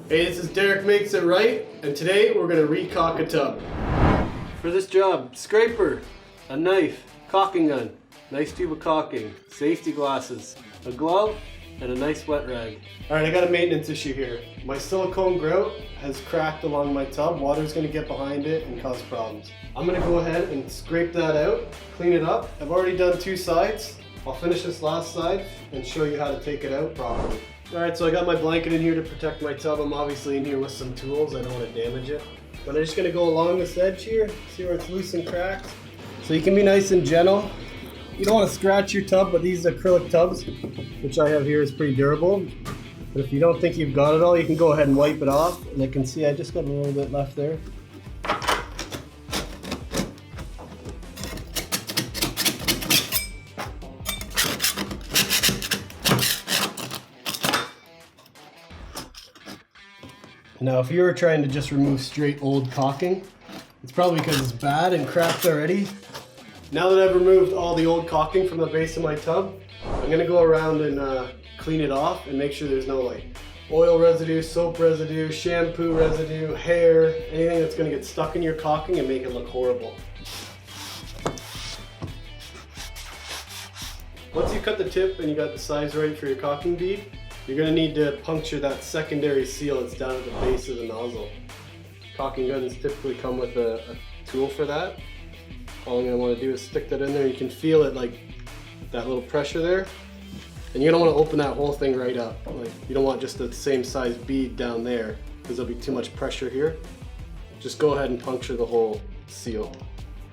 Hey, this is Derek Makes It Right, and today we're going to re-caulk a tub. For this job, scraper, a knife, caulking gun, nice tube of caulking, safety glasses, a glove, and a nice wet rag. Alright, I got a maintenance issue here. My silicone grout has cracked along my tub. Water's going to get behind it and cause problems. I'm going to go ahead and scrape that out, clean it up. I've already done two sides. I'll finish this last side and show you how to take it out properly. Alright, so I got my blanket in here to protect my tub. I'm obviously in here with some tools. I don't want to damage it. But I'm just going to go along this edge here, see where it's loose and cracked. So you can be nice and gentle. You don't want to scratch your tub, but these acrylic tubs, which I have here, is pretty durable. But if you don't think you've got it all, you can go ahead and wipe it off. And I can see I just got a little bit left there. Now, if you were trying to just remove straight old caulking, it's probably because it's bad and cracked already. Now that I've removed all the old caulking from the base of my tub, I'm gonna go around and clean it off and make sure there's no like oil residue, soap residue, shampoo residue, hair, anything that's gonna get stuck in your caulking and make it look horrible. Once you cut the tip and you got the size right for your caulking bead, you're going to need to puncture that secondary seal that's down at the base of the nozzle. Caulking guns typically come with a tool for that. All I'm going to want to do is stick that in there. You can feel it, like that little pressure there. And you don't want to open that whole thing right up. Like, you don't want just the same size bead down there because there'll be too much pressure here. Just go ahead and puncture the whole seal.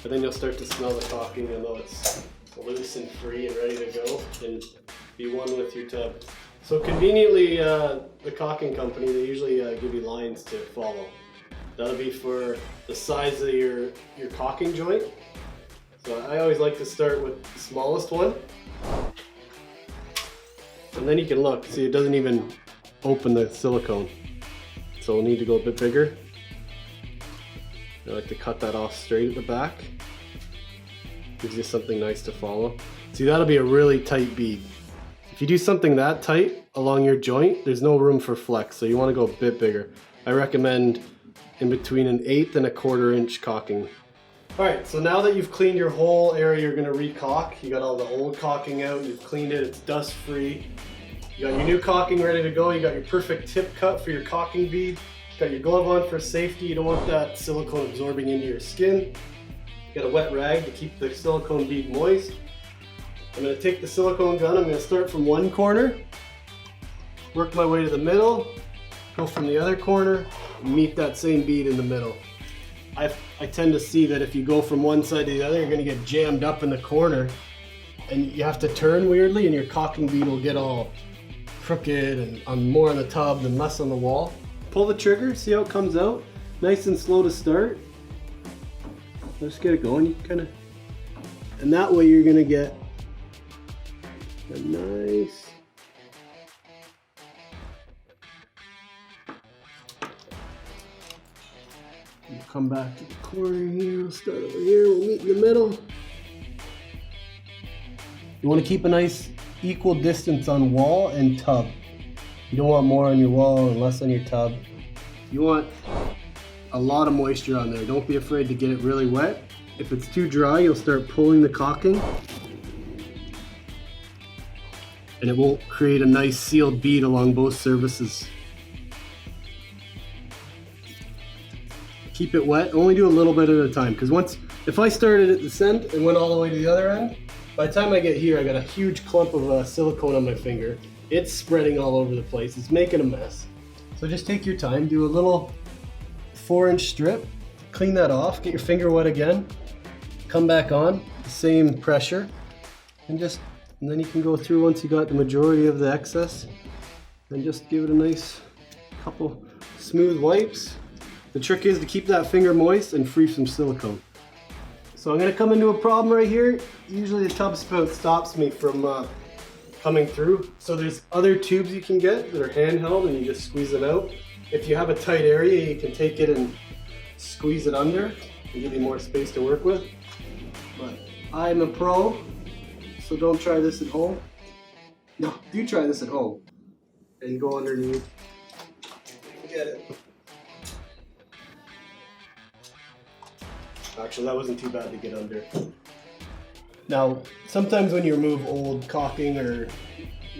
And then you'll start to smell the caulking. You'll know it's loose and free and ready to go and be one with your tub. So conveniently, the caulking company, they usually give you lines to follow. That'll be for the size of your caulking joint. So I always like to start with the smallest one. And then you can look, see it doesn't even open the silicone. So we'll need to go a bit bigger. I like to cut that off straight at the back. Gives you something nice to follow. See, that'll be a really tight bead. If you do something that tight along your joint, there's no room for flex, so you want to go a bit bigger. I recommend in between an 1/8 and a 1/4 inch caulking. Alright, so now that you've cleaned your whole area you're going to re-caulk, you got all the old caulking out, you've cleaned it, it's dust free. You got your new caulking ready to go, you got your perfect tip cut for your caulking bead, you got your glove on for safety, you don't want that silicone absorbing into your skin. You got a wet rag to keep the silicone bead moist. I'm going to take the silicone gun, I'm going to start from one corner, work my way to the middle, go from the other corner, and meet that same bead in the middle. I tend to see that if you go from one side to the other, you're going to get jammed up in the corner, and you have to turn weirdly, and your caulking bead will get all crooked and more on the tub and less on the wall. Pull the trigger, see how it comes out, nice and slow to start. Just get it going, you kind of, and that way you're going to get a nice we'll come back to the corner here, we'll start over here, we'll meet in the middle. You want to keep a nice equal distance on wall and tub. You don't want more on your wall and less on your tub. You want a lot of moisture on there. Don't be afraid to get it really wet. If it's too dry, you'll start pulling the caulking and it won't create a nice sealed bead along both surfaces. Keep it wet, only do a little bit at a time, because if I started at this end and went all the way to the other end, by the time I get here I got a huge clump of silicone on my finger. It's spreading all over the place, it's making a mess. So just take your time, do a little 4-inch strip, clean that off, get your finger wet again, come back on, same pressure, and then you can go through once you got the majority of the excess and just give it a nice couple smooth wipes. The trick is to keep that finger moist and free from silicone. So I'm going to come into a problem right here. Usually the tub spout stops me from coming through. So there's other tubes you can get that are handheld and you just squeeze them out. If you have a tight area, you can take it and squeeze it under and give you more space to work with. But I'm a pro, so don't try this at home. No, do try this at home and go underneath. get it. Actually, that wasn't too bad to get under. Now, sometimes when you remove old caulking or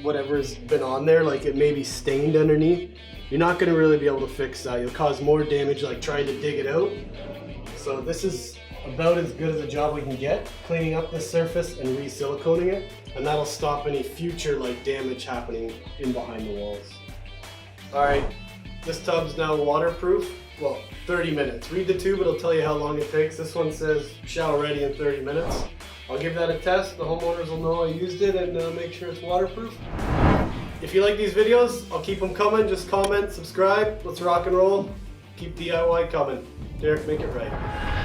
whatever's been on there, like it may be stained underneath, you're not going to really be able to fix that. You'll cause more damage like trying to dig it out. So this is about as good as a job we can get, cleaning up this surface and re-siliconing it, and that'll stop any future like damage happening in behind the walls. Alright, this tub's now waterproof. Well, 30 minutes. Read the tube, it'll tell you how long it takes. This one says shower ready in 30 minutes. I'll give that a test. The homeowners will know I used it and make sure it's waterproof. If you like these videos, I'll keep them coming. Just comment, subscribe. Let's rock and roll. Keep DIY coming. Derek, make it right.